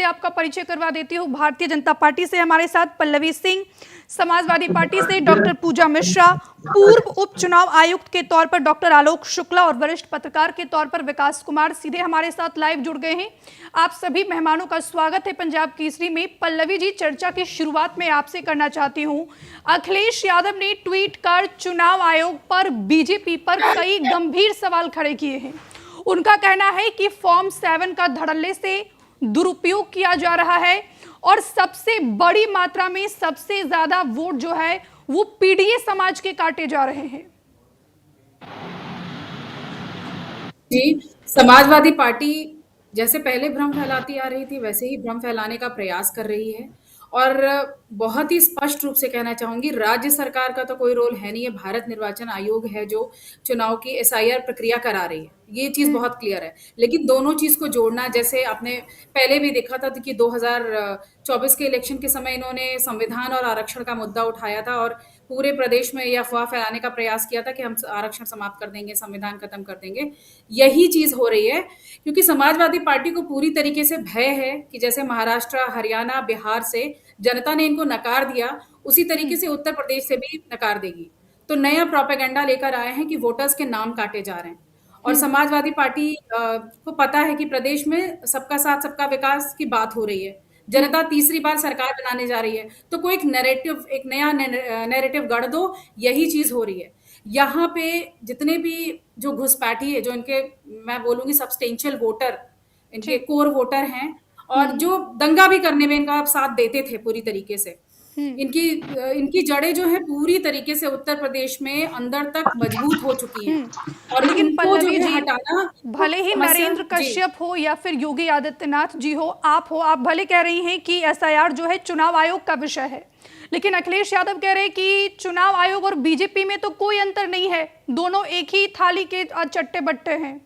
आपका परिचय करवा देती हूँ। भारतीय जनता पार्टी से हमारे साथ पल्लवी सिंह, समाजवादी पार्टी से डॉक्टर पूजा मिश्रा, पूर्व उपचुनाव आयुक्त के तौर पर डॉक्टर आलोक शुक्ला और वरिष्ठ पत्रकार के तौर पर विकास कुमार सीधे हमारे साथ लाइव जुड़ गए हैं। आप सभी मेहमानों का स्वागत है पंजाब केसरी में। पल्लवी जी, चर्चा की शुरुआत में आपसे करना चाहती हूँ। अखिलेश यादव ने ट्वीट कर चुनाव आयोग पर, बीजेपी पर कई गंभीर सवाल खड़े किए हैं। उनका कहना है कि फॉर्म 7 का धड़ल्ले से दुरुपयोग किया जा रहा है और सबसे बड़ी मात्रा में सबसे ज्यादा वोट जो है वो पीडीए समाज के काटे जा रहे हैं। जी, समाजवादी पार्टी जैसे पहले भ्रम फैलाती आ रही थी वैसे ही भ्रम फैलाने का प्रयास कर रही है और बहुत ही स्पष्ट रूप से कहना चाहूंगी, राज्य सरकार का तो कोई रोल है नहीं है। भारत निर्वाचन आयोग है जो चुनाव की एसआईआर प्रक्रिया करा रही है, ये चीज बहुत क्लियर है। लेकिन दोनों चीज को जोड़ना, जैसे आपने पहले भी देखा था कि 2024 के इलेक्शन के समय इन्होंने संविधान और आरक्षण का मुद्दा उठाया था और पूरे प्रदेश में यह अफवाह फैलाने का प्रयास किया था कि हम आरक्षण समाप्त कर देंगे, संविधान खत्म कर देंगे। यही चीज हो रही है क्योंकि समाजवादी पार्टी को पूरी तरीके से भय है कि जैसे महाराष्ट्र, हरियाणा, बिहार से जनता ने इनको नकार दिया, उसी तरीके से उत्तर प्रदेश से भी नकार देगी। तो नया प्रोपेगेंडा लेकर आए हैं कि वोटर्स के नाम काटे जा रहे हैं और समाजवादी पार्टी को पता है कि प्रदेश में सबका साथ सबका विकास की बात हो रही है। जनता तीसरी बार सरकार बनाने जा रही है, तो कोई एक नया नैरेटिव गढ़ दो, यही चीज हो रही है। यहाँ पे जितने भी जो घुसपैठी है, जो इनके, मैं बोलूंगी सब्सटेंशियल वोटर, इनके कोर वोटर हैं और जो दंगा भी करने में इनका साथ देते थे पूरी तरीके से, इनकी जड़ें जो है पूरी तरीके से उत्तर प्रदेश में अंदर तक मजबूत हो चुकी हैं और लेकिन इनको जो पल्लवी है जी, हटाना भले ही नरेंद्र जी। कश्यप हो या फिर योगी आदित्यनाथ जी हो, आप भले कह रही हैं कि एसआईआर जो है चुनाव आयोग का विषय है, लेकिन अखिलेश यादव कह रहे हैं कि चुनाव आयोग और बीजेपी में तो कोई अंतर नहीं है, दोनों एक ही थाली के चट्टे बट्टे हैं।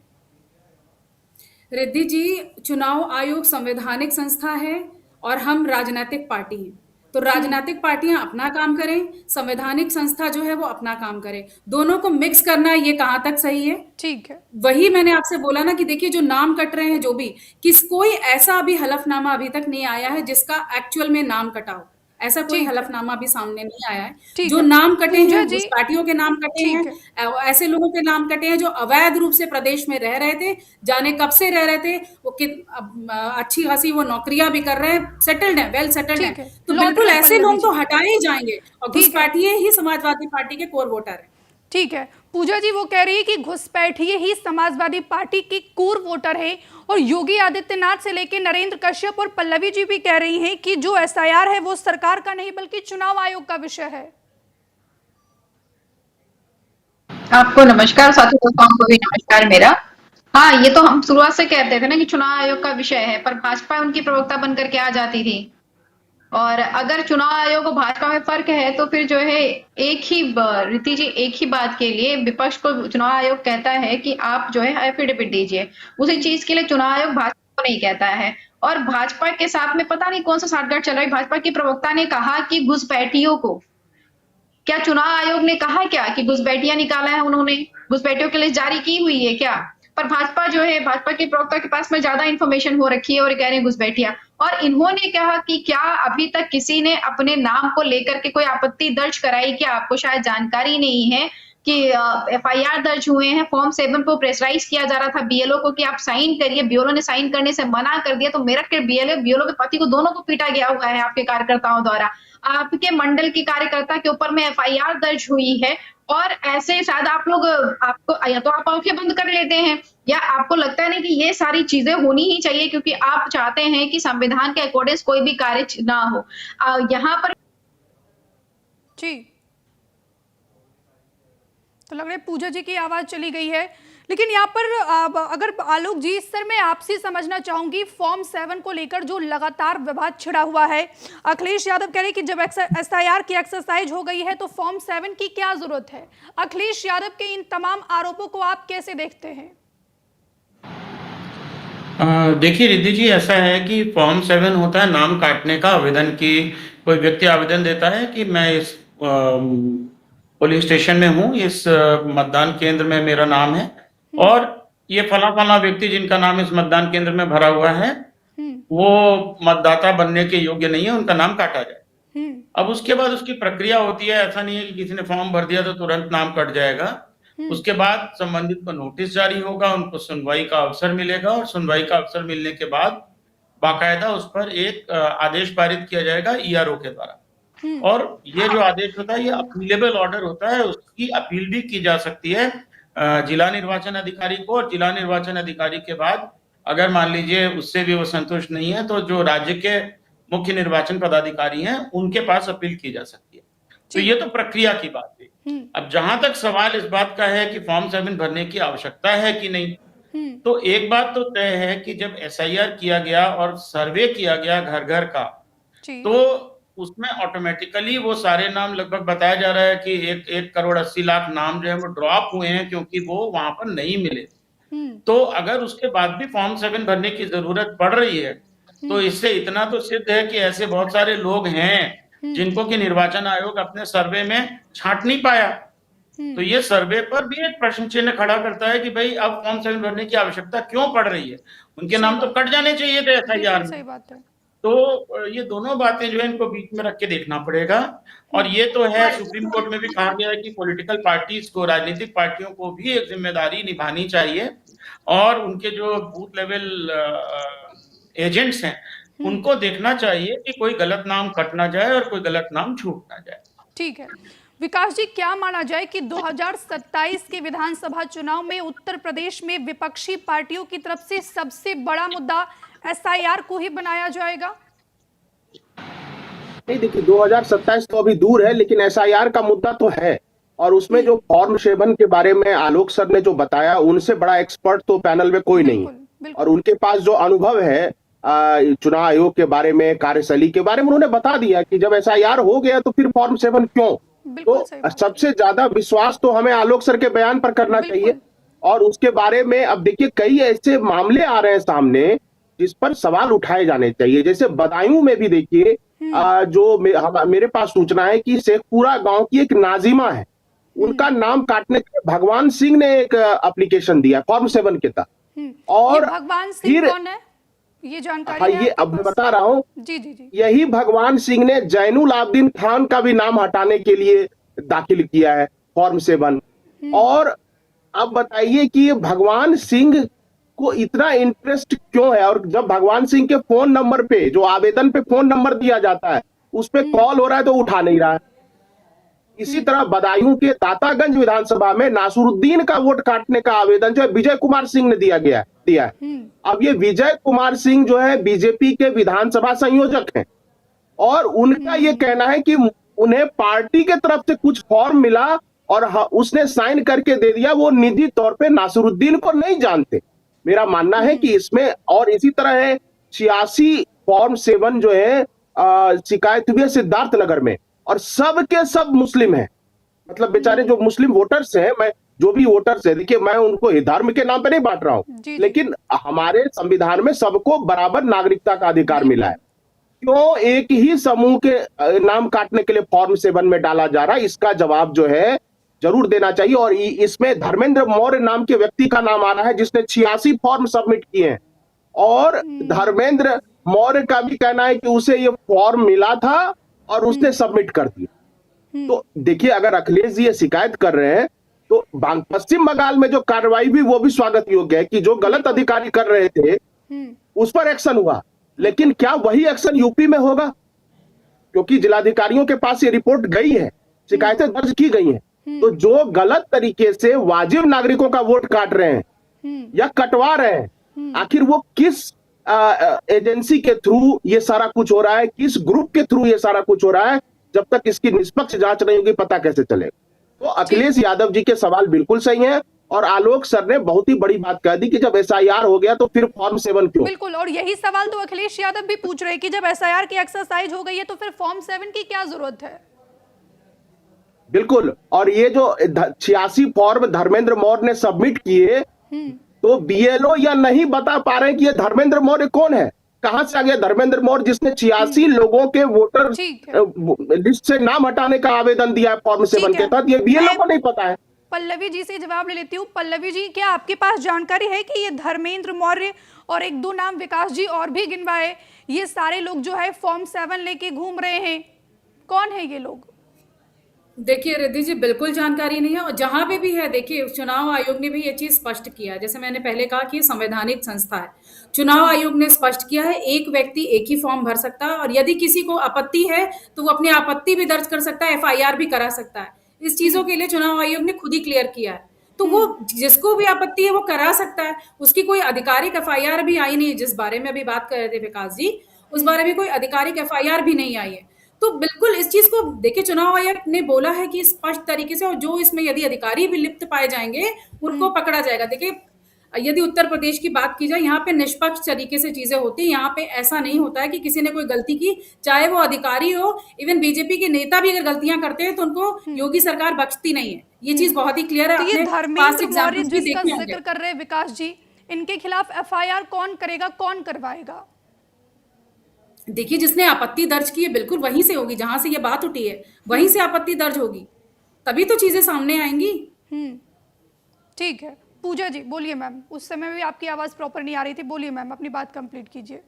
रिद्धि जी, चुनाव आयोग संवैधानिक संस्था है और हम राजनीतिक पार्टी हैं, तो राजनीतिक पार्टियां अपना काम करें, संवैधानिक संस्था जो है वो अपना काम करे। दोनों को मिक्स करना ये कहां तक सही है? ठीक है, वही मैंने आपसे बोला ना कि देखिए जो नाम कट रहे हैं, जो भी कोई ऐसा अभी हलफनामा अभी तक नहीं आया है जिसका एक्चुअल में नाम कटा हो। ऐसा कोई हलफनामा भी सामने नहीं आया है। जो नाम कटे हैं, घुसपैठियों के नाम कटे हैं, ऐसे लोगों के नाम कटे हैं जो अवैध रूप से प्रदेश में रह रहे थे, जाने कब से रह रहे थे, वो अच्छी खासी वो नौकरियां भी कर रहे हैं, सेटल्ड है, वेल सेटल्ड है। तो बिल्कुल ऐसे लोग तो हटाए ही जाएंगे और घुसपैठिए ही समाजवादी पार्टी के कोर वोटर है। ठीक है, पूजा जी वो कह रही है कि घुसपैठिए ही समाजवादी पार्टी की कोर वोटर है और योगी आदित्यनाथ से लेकर नरेंद्र कश्यप और पल्लवी जी भी कह रही हैं कि जो एसआईआर है वो सरकार का नहीं बल्कि चुनाव आयोग का विषय है। आपको नमस्कार, साथी दोस्तों को भी नमस्कार मेरा। हाँ, ये तो हम शुरुआत से कहते थे ना कि चुनाव आयोग का विषय है, पर भाजपा उनकी प्रवक्ता बनकर के आ जाती थी। और अगर चुनाव आयोग और भाजपा में फर्क है तो फिर जो है रीति जी, एक ही बात के लिए विपक्ष को चुनाव आयोग कहता है कि आप जो है एफिडेविट दीजिए, उसी चीज के लिए चुनाव आयोग भाजपा को नहीं कहता है। और भाजपा के साथ में पता नहीं कौन सा साठगांठ चल रहा है। भाजपा की प्रवक्ता ने कहा कि घुसपैठियों को, क्या चुनाव आयोग ने कहा क्या कि घुसपैठियां निकाला है उन्होंने? घुसपैठियों के लिस्ट जारी की हुई है क्या? पर भाजपा जो है, भाजपा के प्रवक्ता के पास में ज्यादा इंफॉर्मेशन हो रखी है और कह रहे हैं घुसपैठियां। और इन्होंने कहा कि क्या अभी तक किसी ने अपने नाम को लेकर के कोई आपत्ति दर्ज कराई क्या? आपको शायद जानकारी नहीं है कि एफआईआर दर्ज हुए हैं। फॉर्म 7 को प्रेशराइज किया जा रहा था बीएलओ को कि आप साइन करिए, बीएलओ ने साइन करने से मना कर दिया। तो मेरठ के बीएलओ के पति को, दोनों को पीटा गया हुआ है आपके कार्यकर्ताओं द्वारा। आपके मंडल की कार्यकर्ता के ऊपर में एफआईआर दर्ज हुई है। और ऐसे शायद आप लोग, आपको या तो आप आंखें बंद कर लेते हैं या आपको लगता है नहीं कि ये सारी चीजें होनी ही चाहिए क्योंकि आप चाहते हैं कि संविधान के अकॉर्डिंग कोई भी कार्य ना हो। यहाँ पर जी, तो लग रहा है पूजा जी की आवाज चली गई है। लेकिन यहाँ पर अगर आलोक जी, इस सर मैं आपसे समझना चाहूंगी, फॉर्म 7 को लेकर जो लगातार विवाद छिड़ा हुआ है, अखिलेश यादव कह रहे हैं कि जब एसआईआर की एक्सरसाइज हो गई है तो फॉर्म 7 की क्या जरूरत है? अखिलेश यादव के इन तमाम आरोपों को आप कैसे देखते हैं? देखिए रिद्धि जी, ऐसा है कि फॉर्म 7 होता है नाम काटने का आवेदन की कोई व्यक्ति आवेदन देता है कि मैं इस पुलिस स्टेशन में हूँ, इस मतदान केंद्र में मेरा नाम है और ये फला फला व्यक्ति जिनका नाम इस मतदान केंद्र में भरा हुआ है वो मतदाता बनने के योग्य नहीं है, उनका नाम काटा जाए। अब उसके बाद उसकी प्रक्रिया होती है, ऐसा नहीं है कि किसी ने फॉर्म भर दिया तो तुरंत नाम कट जाएगा। उसके बाद संबंधित को नोटिस जारी होगा, उनको सुनवाई का अवसर मिलेगा और सुनवाई का अवसर मिलने के बाद बाकायदा उस पर एक आदेश पारित किया जाएगा ईआरओ के द्वारा। और ये जो आदेश होता है ये अपीलेबल ऑर्डर होता है, उसकी अपील भी की जा सकती है जिला निर्वाचन अधिकारी को, और जिला निर्वाचन अधिकारी के बाद अगर मान लीजिए उससे भी वो संतुष्ट नहीं है तो जो राज्य के मुख्य निर्वाचन पदाधिकारी हैं उनके पास अपील की जा सकती है। तो ये तो प्रक्रिया की बात है। अब जहां तक सवाल इस बात का है कि फॉर्म 7 भरने की आवश्यकता है कि नहीं, तो एक बात तो तय है कि जब एसआईआर किया गया और सर्वे किया गया घर घर का, तो उसमें ऑटोमेटिकली वो सारे नाम लगभग बताया जा रहा है कि 1,80,00,000 नाम जो है वो ड्रॉप हुए हैं क्योंकि वो वहां पर नहीं मिले। तो अगर उसके बाद भी फॉर्म 7 भरने की जरूरत पड़ रही है तो इससे इतना तो सिद्ध है कि ऐसे बहुत सारे लोग हैं जिनको कि निर्वाचन आयोग अपने सर्वे में छांट नहीं पाया। तो ये सर्वे पर भी एक प्रश्न चिन्ह खड़ा करता है कि भाई अब फॉर्म 7 भरने की आवश्यकता क्यों पड़ रही है, उनके नाम तो कट जाने चाहिए थे एसआईआर सही में। बात है। तो ये दोनों बातें जो है इनको बीच में रख के देखना पड़ेगा। और ये तो है, सुप्रीम कोर्ट में भी कहा गया है कि पॉलिटिकल पार्टीज को, राजनीतिक पार्टियों को भी एक जिम्मेदारी निभानी चाहिए और उनके जो बूथ लेवल एजेंट्स हैं उनको देखना चाहिए कि कोई गलत नाम कट ना जाए और कोई गलत नाम छूट ना जाए। ठीक है विकास जी, क्या माना जाए कि 2027 के विधानसभा चुनाव में उत्तर प्रदेश में विपक्षी पार्टियों की तरफ से सबसे बड़ा मुद्दा एसआईआर को ही बनाया जाएगा? नहीं, देखिए 2027 तो अभी दूर है, लेकिन एसआईआर का मुद्दा तो है। और उसमें जो फॉर्म 7 के बारे में आलोक सर ने जो बताया, उनसे बड़ा एक्सपर्ट तो पैनल में कोई नहीं है। और उनके पास जो अनुभव है चुनाव आयोग के बारे में, कार्यशैली के बारे में, उन्होंने बता दिया कि जब एसआईआर हो गया तो फिर फॉर्म 7 क्यों। तो सबसे ज्यादा विश्वास तो हमें आलोक सर के बयान पर करना चाहिए। और उसके बारे में अब देखिए कई ऐसे मामले आ रहे हैं सामने जिस पर सवाल उठाए जाने चाहिए। जैसे बदायूं में भी देखिए जो मेरे पास सूचना है कि शेखपुरा गांव की एक नाजिमा है, उनका नाम काटने के लिए भगवान सिंह ने एक एप्लीकेशन दिया फॉर्म 7 के तहत। और भगवान सिंह कौन है, ये जानकारी हाँ, ये अब मैं बता रहा हूँ। जी। यही भगवान सिंह ने जैनुल आबदीन खान का भी नाम हटाने के लिए दाखिल किया है फॉर्म 7। और अब बताइए कि ये भगवान सिंह को इतना इंटरेस्ट क्यों है। और जब भगवान सिंह के फोन नंबर पे, जो आवेदन पे फोन नंबर दिया जाता है, उस पे कॉल हो रहा है तो उठा नहीं रहा है। इसी तरह बदायूं के दातागंज विधानसभा में नासुरुद्दीन का वोट काटने का आवेदन जो है विजय कुमार सिंह ने दिया है। अब ये विजय कुमार सिंह जो है बीजेपी के विधानसभा संयोजक हैं और उनका ये कहना है कि उन्हें पार्टी के तरफ से कुछ फॉर्म मिला और उसने साइन करके दे दिया, वो निजी तौर पे नासुरुद्दीन को नहीं जानते। मेरा मानना है कि इसमें, और इसी तरह है 86 फॉर्म 7 जो है शिकायत हुई है सिद्धार्थनगर में, और सब के सब मुस्लिम हैं। मतलब बेचारे जो मुस्लिम वोटर्स हैं, मैं जो भी वोटर्स है, देखिए मैं उनको धर्म के नाम पे नहीं बांट रहा हूँ, लेकिन हमारे संविधान में सबको बराबर नागरिकता का अधिकार मिला है। क्यों एक ही समूह के नाम काटने के लिए फॉर्म 7 में डाला जा रहा है, इसका जवाब जो है जरूर देना चाहिए। और इसमें धर्मेंद्र मौर्य नाम के व्यक्ति का नाम आ रहा है जिसने 86 फॉर्म सबमिट किए हैं। और धर्मेंद्र मौर्य का भी कहना है कि उसे ये फॉर्म मिला था और उसने सबमिट कर दिया। तो देखिए, अगर अखिलेश जी ये शिकायत कर रहे हैं तो पश्चिम बंगाल में जो कार्रवाई भी, वो भी स्वागत योग्य है कि जो गलत अधिकारी कर रहे थे उस पर एक्शन हुआ। लेकिन क्या वही एक्शन यूपी में होगा? क्योंकि जिलाधिकारियों के पास ये रिपोर्ट गई है, शिकायतें दर्ज की गई हैं। तो जो गलत तरीके से वाजिब नागरिकों का वोट काट रहे हैं या कटवा रहे हैं, आखिर वो किस एजेंसी के थ्रू ये सारा कुछ हो रहा है, किस ग्रुप के थ्रू ये सारा कुछ हो रहा है, जब तक इसकी निष्पक्ष जांच नहीं होगी पता कैसे चलेगा। तो अखिलेश यादव जी के सवाल बिल्कुल सही हैं और आलोक सर ने बहुत ही बड़ी बात कह दी कि जब एसआईआर हो गया तो फिर फॉर्म 7 क्यों। बिल्कुल, और यही सवाल तो अखिलेश यादव भी पूछ रहे हैं कि जब एसआईआर की एक्सरसाइज हो गई है तो फिर फॉर्म 7 की क्या जरूरत है। बिल्कुल, और ये जो 86 फॉर्म धर्मेंद्र मौर्य ने सबमिट किए, तो बीएलओ या नहीं बता पा रहे कि ये धर्मेंद्र मौर्य कौन है, कहां से आ गया धर्मेंद्र मौर्य जिसने 86 लोगों के वोटर लिस्ट से नाम हटाने का आवेदन दिया है फॉर्म 7 के तहत। ये बीएलओ को नहीं पता है। पल्लवी जी से जवाब ले लेती हूँ। पल्लवी जी, क्या आपके पास जानकारी है कि ये धर्मेंद्र मौर्य और एक दो नाम विकास जी और भी गिनवाए, ये सारे लोग जो है फॉर्म 7 लेके घूम रहे हैं, कौन है ये लोग? देखिए रिद्धि जी, बिल्कुल जानकारी नहीं है। और जहां पे भी है, देखिए चुनाव आयोग ने भी ये चीज स्पष्ट किया है। जैसे मैंने पहले कहा कि ये संवैधानिक संस्था है। चुनाव आयोग ने स्पष्ट किया है एक व्यक्ति एक ही फॉर्म भर सकता है, और यदि किसी को आपत्ति है तो वो अपनी आपत्ति भी दर्ज कर सकता है, एफआईआर भी करा सकता है। इस चीजों के लिए चुनाव आयोग ने खुद ही क्लियर किया है। तो वो जिसको भी आपत्ति है वो करा सकता है। उसकी कोई आधिकारिक एफआईआर भी आई नहीं है, जिस बारे में अभी बात कर रहे थे विकास जी, उस बारे में कोई आधिकारिक एफआईआर भी नहीं आई है। तो बिल्कुल इस चीज को देखिए, चुनाव आयोग ने बोला है कि स्पष्ट तरीके से, और जो इसमें यदि अधिकारी भी लिप्त पाए जाएंगे उनको पकड़ा जाएगा। देखिए, यदि उत्तर प्रदेश की बात की जाए, यहाँ पे निष्पक्ष तरीके से चीजें होती हैं। यहाँ पे ऐसा नहीं होता है कि किसी ने कोई गलती की, चाहे वो अधिकारी हो, इवन बीजेपी के नेता भी अगर गलतियां करते हैं तो उनको योगी सरकार बख्शती नहीं है। ये चीज बहुत ही क्लियर है। तो ये आपने धर्मेंद्र पास्ट मौर्य एग्जाम्पल्स भी जिसका देखे होंगे। जिक्र कर रहे हैं विकास जी, इनके खिलाफ एफआईआर कौन करेगा, कौन करवाएगा? देखिए, जिसने आपत्ति दर्ज की है बिल्कुल वहीं से होगी, जहां से ये बात उठी है वहीं से आपत्ति दर्ज होगी, तभी तो चीजें सामने आएंगी। ठीक है, पूजा जी बोलिए मैम। उस समय भी आपकी आवाज प्रॉपर नहीं आ रही थी, बोलिए मैम, अपनी बात कंप्लीट कीजिए।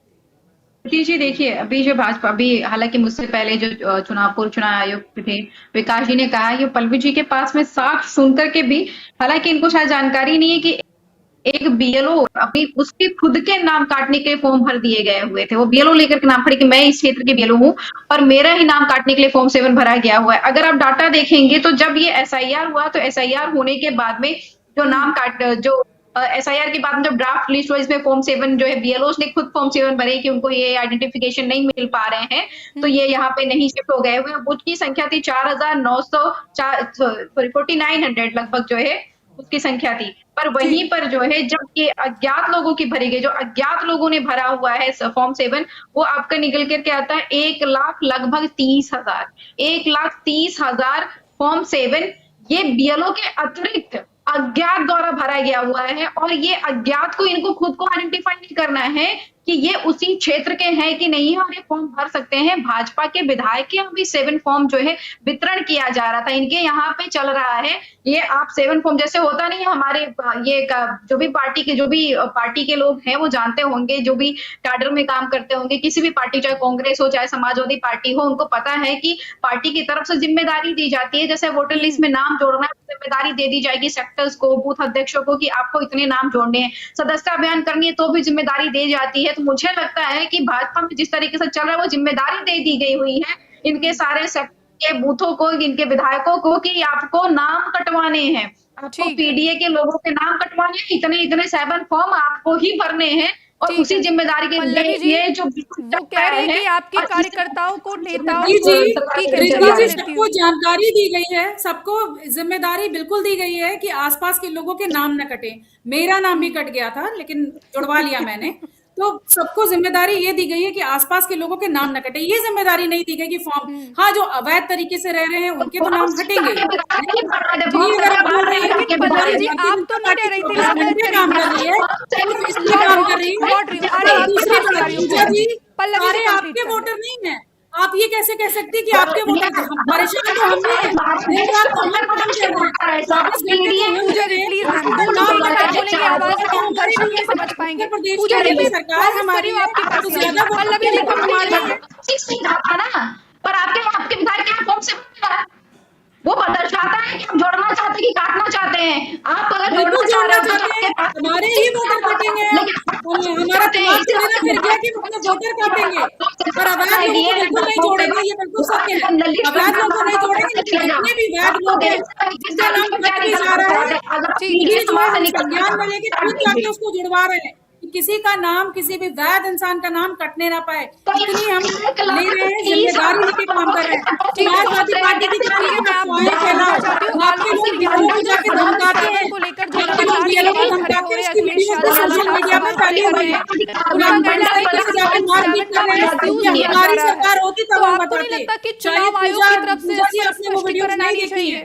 जी देखिए, अभी जो भाजपा, अभी हालांकि मुझसे पहले जो पूर्व चुनाव आयुक्त थे विकास जी ने कहा कि पल्लवी जी के पास में साफ सुनकर के भी, हालांकि इनको शायद जानकारी नहीं है कि एक बीएलओ अपनी उसके खुद के नाम काटने के फॉर्म भर दिए गए हुए थे। वो बीएलओ लेकर के नाम खड़े कि मैं इस क्षेत्र के बीएलओ हूं और मेरा ही नाम काटने के लिए फॉर्म 7 भरा गया हुआ है। अगर आप डाटा देखेंगे तो जब ये एसआईआर हुआ तो एसआईआर होने के बाद में जो नाम काट जो एसआईआर के बाद में जब ड्राफ्ट लिस्ट हुआ, इसमें फॉर्म 7 जो है बीएलओ ने खुद फॉर्म 7 भरे कि उनको ये आइडेंटिफिकेशन नहीं मिल पा रहे हैं, तो ये यहाँ पे नहीं शिफ्ट हो गए हुए। बूथ की संख्या थी 4900 लगभग जो है उसकी संख्या थी। पर वहीं पर जो है जब ये अज्ञात लोगों की भरी गई, जो अज्ञात लोगों ने भरा हुआ है फॉर्म 7, वो आपका निकल करके आता है 1,00,000 लगभग 30,000, 1,30,000 फॉर्म 7 ये बीएलओ के अतिरिक्त अज्ञात द्वारा भरा गया हुआ है। और ये अज्ञात को, इनको खुद को आइडेंटिफाई नहीं करना है कि ये उसी क्षेत्र के हैं कि नहीं है, और ये फॉर्म भर सकते हैं। भाजपा के विधायक के यहाँ भी 7 फॉर्म जो है वितरण किया जा रहा था, इनके यहाँ पे चल रहा है। ये आप 7 फॉर्म जैसे होता नहीं है हमारे, ये जो भी पार्टी के लोग हैं वो जानते होंगे, जो भी कैडर में काम करते होंगे, किसी भी पार्टी, चाहे कांग्रेस हो चाहे समाजवादी पार्टी हो, उनको पता है कि पार्टी की तरफ से जिम्मेदारी दी जाती है। जैसे वोटर लिस्ट में नाम जोड़ना है, जिम्मेदारी दे दी जाएगी सेक्टर्स को, बूथ अध्यक्षों को, कि आपको इतने नाम जोड़ने हैं। सदस्यता अभियान करनी है तो भी जिम्मेदारी दी जाती है। तो मुझे लगता है कि भाजपा में जिस तरीके से चल रहा है वो जिम्मेदारी दे दी गई हुई है इनके सारे सेक्टर के बूथों को, इनके विधायकों को, कि आपको नाम कटवाने हैं, आपको पीडीए के लोगों के नाम कटवाने हैं, इतने 7 फॉर्म आपको ही भरने हैं। और उसी जिम्मेदारी के लिए ये जो वो कह रहे हैं कि आपके कार्यकर्ताओं को, नेताओं जी को, सबको जानकारी दी गई है, सबको जिम्मेदारी बिल्कुल दी गई है कि आसपास के लोगों के नाम न कटे। मेरा नाम भी कट गया था लेकिन जुड़वा लिया मैंने। तो सबको जिम्मेदारी ये दी गई है कि आसपास के लोगों के नाम न कटे। ये जिम्मेदारी नहीं दी गई कि फॉर्म, हाँ जो अवैध तरीके से रह रहे हैं उनके तो नाम हटेंगे। अगर आप बोल रहे हैं कि पल्लवी जी आप तो नहीं रह रही थी, काम कर रही है, इसलिए काम कर रही है। सारे आपके वोटर नहीं है। आप ये कैसे कह सकती है कि आपके वोटर परेशान तो हम भी हैं। दिन रात तो हम काम कर रहे हैं, 24 घंटे तो हम पूजा जी प्लीज मैम, दोनों बोलेंगे आवाज से हम दर्शक नहीं समझ पाएंगे। पूजा जी प्लीज, सरकार हमारी आपके पास ज्यादा पल्लवी जी को ना, पर आपके विधायक के फॉर्म से वो दर्शाता है कि हम जोड़ना चाहते हैं कि काटना चाहते हैं। आप अगर जोड़ना चाहते हैं हमारे ही वोटर काटेंगे, हमारा दिमाग थोड़ी ना फिर गया कि अपने वोटर काटेंगे। पर अवैध लोगों को बिल्कुल नहीं जोड़ेंगे, ये बिल्कुल सत्य है। अवैध लोगों को नहीं जोड़ेंगे, लेकिन जितने भी वैध लोग हैं जिनका नाम कट भी जा रहा है, ये जो है हम संज्ञान में लेके खुद जाके उसको जुड़वा रहे हैं कि किसी का नाम, किसी भी वैध इंसान का नाम कटने ना पाए। इतनी हम ले रहे हैं, जिम्मेदारी लेके काम कर रहे हैं। समाजवादी पार्टी की जितनी भी अफवाहें फैलाओ, आपके लोग बीएलओ को जाके धमकाते हैं, आपके लोग बीएलओ को धमकाते हैं, इसकी वीडियो को सोशल मीडिया में फैली हुई है। जाके मारपीट कर रहे हैं। ये हमारी सरकार होती तब हम बताते। कि चुनाव आयोग की तरफ से आपने वो वीडियो नहीं देखी है।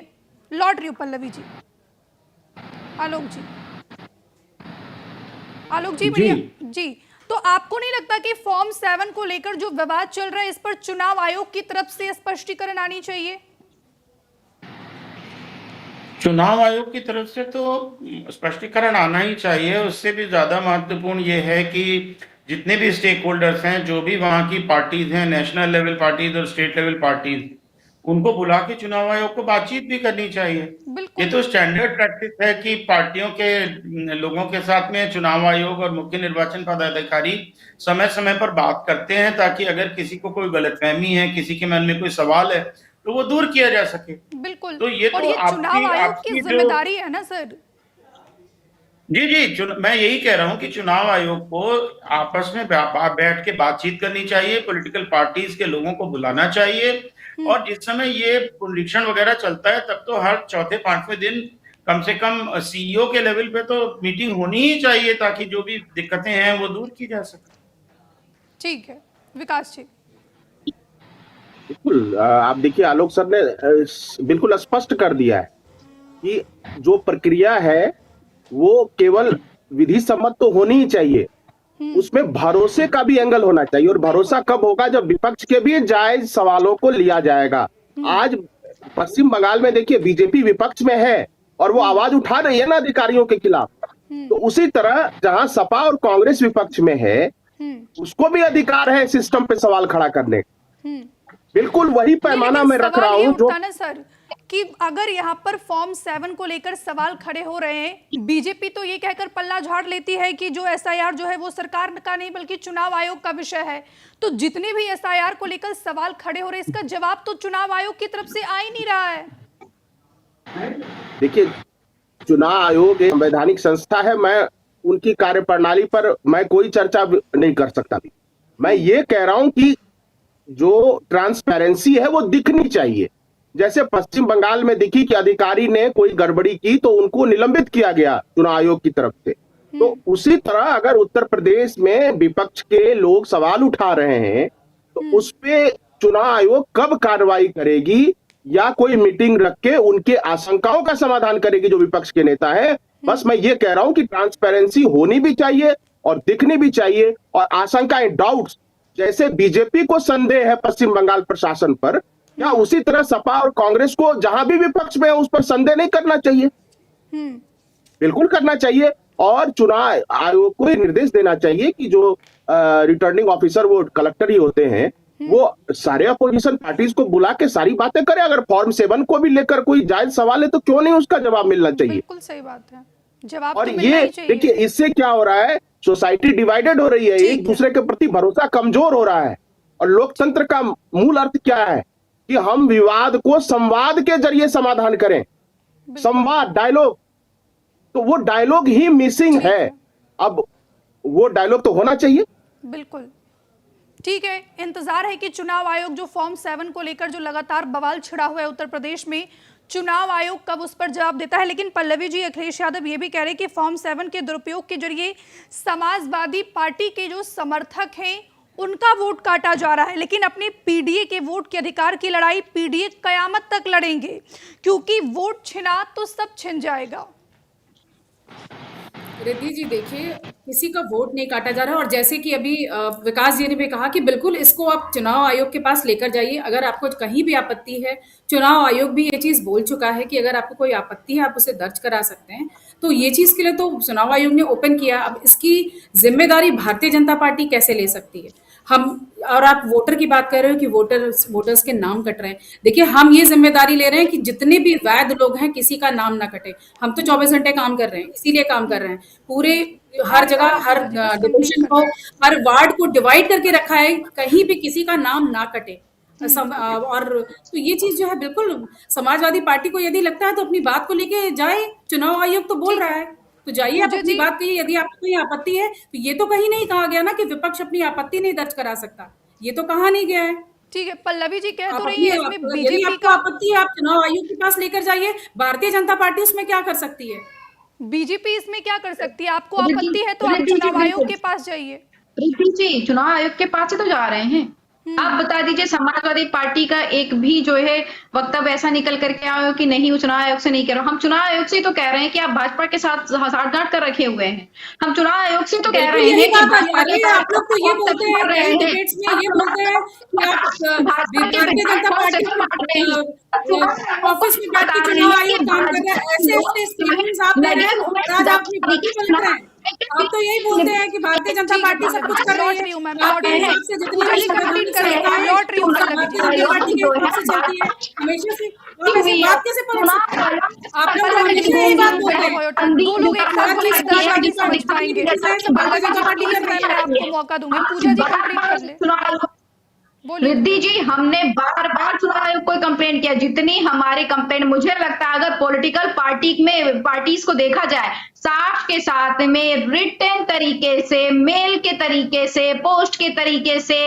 लौट रही हूँ पल्लवी जी। आलोक जी जी, तो आपको नहीं लगता कि फॉर्म 7 को लेकर जो विवाद चल रहा है इस पर चुनाव आयोग की तरफ से स्पष्टीकरण आनी चाहिए? चुनाव आयोग की तरफ से तो स्पष्टीकरण आना ही चाहिए। उससे भी ज्यादा महत्वपूर्ण ये है कि जितने भी स्टेक होल्डर्स हैं, जो भी वहाँ की पार्टीज हैं, नेशनल लेवल पार्टीज और स्टेट लेवल पार्टीज, उनको बुला के चुनाव आयोग को बातचीत भी करनी चाहिए। ये बिल्कुल तो स्टैंडर्ड प्रैक्टिस है कि पार्टियों के लोगों के साथ में चुनाव आयोग और मुख्य निर्वाचन पदाधिकारी समय समय पर बात करते हैं, ताकि अगर किसी को कोई गलतफहमी है, किसी के मन में कोई सवाल है, तो वो दूर किया जा सके। बिल्कुल। तो ये और तो ये चुनाव आपकी आयोग की आपकी जो जिम्मेदारी है ना सर। जी, मैं यही कह रहा हूं कि चुनाव आयोग को आपस में बैठ के बातचीत करनी चाहिए, पॉलिटिकल पार्टीज के लोगों को बुलाना चाहिए। और जिस समय ये पुनरीक्षण वगैरह चलता है, तब तो हर चौथे पांचवें दिन कम से कम सीईओ के लेवल पे तो मीटिंग होनी ही चाहिए, ताकि जो भी दिक्कतें हैं वो दूर की जा सके। ठीक है विकास जी। बिल्कुल आप देखिए आलोक सर ने बिल्कुल स्पष्ट कर दिया है कि जो प्रक्रिया है वो केवल विधि सम्मत तो होनी ही चाहिए, उसमें भरोसे का भी एंगल होना चाहिए। और भरोसा कब होगा? जब विपक्ष के भी जायज सवालों को लिया जाएगा। आज पश्चिम बंगाल में देखिए बीजेपी विपक्ष में है और वो आवाज उठा रही है ना अधिकारियों के खिलाफ। तो उसी तरह जहां सपा और कांग्रेस विपक्ष में है, उसको भी अधिकार है सिस्टम पे सवाल खड़ा करने का। बिल्कुल वही पैमाना मैं रख रहा हूं जो ना सर कि अगर यहाँ पर फॉर्म 7 को लेकर सवाल खड़े हो रहे हैं, बीजेपी तो ये कहकर पल्ला झाड़ लेती है कि जो एसआईआर जो है वो सरकार का नहीं बल्कि चुनाव आयोग का विषय है। तो जितने भी एसआईआर को लेकर सवाल खड़े हो रहे हैं, इसका जवाब तो चुनाव आयोग की तरफ से आ ही नहीं रहा है। देखिए चुनाव आयोग एक संवैधानिक संस्था है, मैं उनकी कार्यप्रणाली पर मैं कोई चर्चा नहीं कर सकता। मैं ये कह रहा हूं कि जो ट्रांसपेरेंसी है वो दिखनी चाहिए। जैसे पश्चिम बंगाल में दिखी कि अधिकारी ने कोई गड़बड़ी की तो उनको निलंबित किया गया चुनाव आयोग की तरफ से, तो उसी तरह अगर उत्तर प्रदेश में विपक्ष के लोग सवाल उठा रहे हैं तो उस पे चुनाव आयोग कब कार्रवाई करेगी या कोई मीटिंग रख के उनके आशंकाओं का समाधान करेगी जो विपक्ष के नेता है। बस मैं ये कह रहा हूं कि ट्रांसपेरेंसी होनी भी चाहिए और दिखनी भी चाहिए। और आशंकाएं, डाउट्स, जैसे बीजेपी को संदेह है पश्चिम बंगाल प्रशासन पर, क्या उसी तरह सपा और कांग्रेस को जहां भी विपक्ष में है उस पर संदेह नहीं करना चाहिए? बिल्कुल करना चाहिए। और चुनाव आयोग को निर्देश देना चाहिए कि जो रिटर्निंग ऑफिसर वो कलेक्टर ही होते हैं, वो सारे अपोजिशन पार्टीज को बुला के सारी बातें करें। अगर फॉर्म 7 को भी लेकर कोई जायज सवाल है तो क्यों नहीं उसका जवाब मिलना चाहिए? बिल्कुल सही बात है, जवाब और तो मिलना ये ही चाहिए। देखिए इससे क्या हो रहा है, सोसाइटी डिवाइडेड हो रही है, एक दूसरे के प्रति भरोसा कमजोर हो रहा है। और लोकतंत्र का मूल अर्थ क्या है कि हम विवाद को संवाद के जरिए समाधान करें। संवाद, डायलॉग, तो वो डायलॉग ही मिसिंग है। अब वो डायलॉग तो होना चाहिए। बिल्कुल ठीक है, इंतजार है कि चुनाव आयोग जो फॉर्म 7 को लेकर जो लगातार बवाल छिड़ा हुआ है उत्तर प्रदेश में, चुनाव आयोग कब उस पर जवाब देता है। लेकिन पल्लवी जी, अखिलेश यादव ये भी कह रहे हैं कि फॉर्म 7 के दुरुपयोग के जरिए समाजवादी पार्टी के जो समर्थक हैं उनका वोट काटा जा रहा है। लेकिन अपने पीडीए के वोट के अधिकार की लड़ाई पीडीए कयामत तक लड़ेंगे, क्योंकि वोट छिना तो सब छिन जाएगा। रिद्धि जी देखिए, किसी का वोट नहीं काटा जा रहा। और जैसे कि अभी विकास जी ने भी कहा कि बिल्कुल इसको आप चुनाव आयोग के पास लेकर जाइए। अगर आपको कहीं भी आपत्ति है, चुनाव आयोग भी ये चीज़ बोल चुका है कि अगर आपको कोई आपत्ति है आप उसे दर्ज करा सकते हैं। तो ये चीज़ के लिए तो चुनाव आयोग ने ओपन किया। अब इसकी जिम्मेदारी भारतीय जनता पार्टी कैसे ले सकती है? हम, और आप वोटर की बात कर रहे हो कि वोटर्स के नाम कट रहे हैं। देखिए, हम ये जिम्मेदारी ले रहे हैं कि जितने भी वैध लोग हैं किसी का नाम ना कटे। हम तो 24 घंटे काम कर रहे हैं, इसीलिए काम कर रहे हैं। पूरे हर जगह, हर डिवीजन को, हर वार्ड को डिवाइड करके रखा है, कहीं भी किसी का नाम ना कटे। और तो ये चीज जो है, बिल्कुल समाजवादी पार्टी को यदि लगता है तो अपनी बात को लेके जाए। चुनाव आयोग तो बोल रहा है, तो जाइए आप अपनी बात कहिए। यदि आपको कोई आपत्ति है तो ये तो कहीं नहीं कहा गया ना कि विपक्ष अपनी आपत्ति नहीं दर्ज करा सकता, ये तो कहा नहीं गया है। ठीक है, पल्लवी जी कह तो रही है इसमें बीजेपी आपको आपत्ति है, आप चुनाव आयोग के पास लेकर जाइए। भारतीय जनता पार्टी उसमें क्या कर सकती है? बीजेपी इसमें क्या कर सकती है? आपको आपत्ति है तो आप चुनाव आयोग के पास जाइए। रिद्धि जी चुनाव आयोग के पास ही तो जा रहे हैं। आप बता दीजिए समाजवादी पार्टी का एक भी जो है वक्तव्य ऐसा निकल करके आया हो कि नहीं वो चुनाव आयोग से नहीं कह रहा। हम चुनाव आयोग से ही तो कह रहे हैं कि आप भाजपा के साथ साठगांठ कर रखे हुए हैं। हम चुनाव आयोग से तो कह बिल्कुल रहे यही हैं कि बात भाजपा है। के अरे आप साथ लोग तो ये फॉर्म बोलते सेवन हैं, भर रहे कई हैं। डिबेट्स में हम ये बोलते हैं कि आप भाजपा के भारतीय विधायक जनता फॉर्म पार्टी सेवन भर रहे हैं। चुनाव ऑफिस में बैठ के बता रहे चुनाव हैं कि आयोग काम कर रहा है, ऐसे ऐसे स्टेटमेंट्स आप दे रहे हैं और आज आप अपनी पार्टी पे लड़ रहे हैं। आप तो यही बोलते हैं कि भारतीय जनता पार्टी सब कुछ कर रही लौट रही हूँ है। मैम, लौट आपके रही हूँ। हिसाब से जितनी पूजा भी जी कंप्लीट संवैधानिक कर ले, संस्थाएं हैं, लौट रही हूँ वो सब पल्लवी जी। भारतीय जनता पार्टी के हिसाब से चलती है हमेशा से। आप ऐसी बात कैसे पलट सकते हैं? आप लोग तो हमेशा यही बात बोलते हैं। दो लोग एक साथ बोले भारतीय इतना जनता नहीं समझ पार्टी पाएंगे। भारतीय पल्लवी जी जनता पार्टी प्लीज कर रही मैम, मैं है। आपको मौका दूंगी। पूजा जी कंप्लीट कर ले, बोलिए। रिद्धि जी, हमने बार बार चुनाव आयोग को कंप्लेंट किया। जितनी हमारे कंप्लेंट, मुझे लगता है अगर पॉलिटिकल पार्टी में पार्टीज को देखा जाए, साफ के साथ में रिटन तरीके से, मेल के तरीके से, पोस्ट के तरीके से,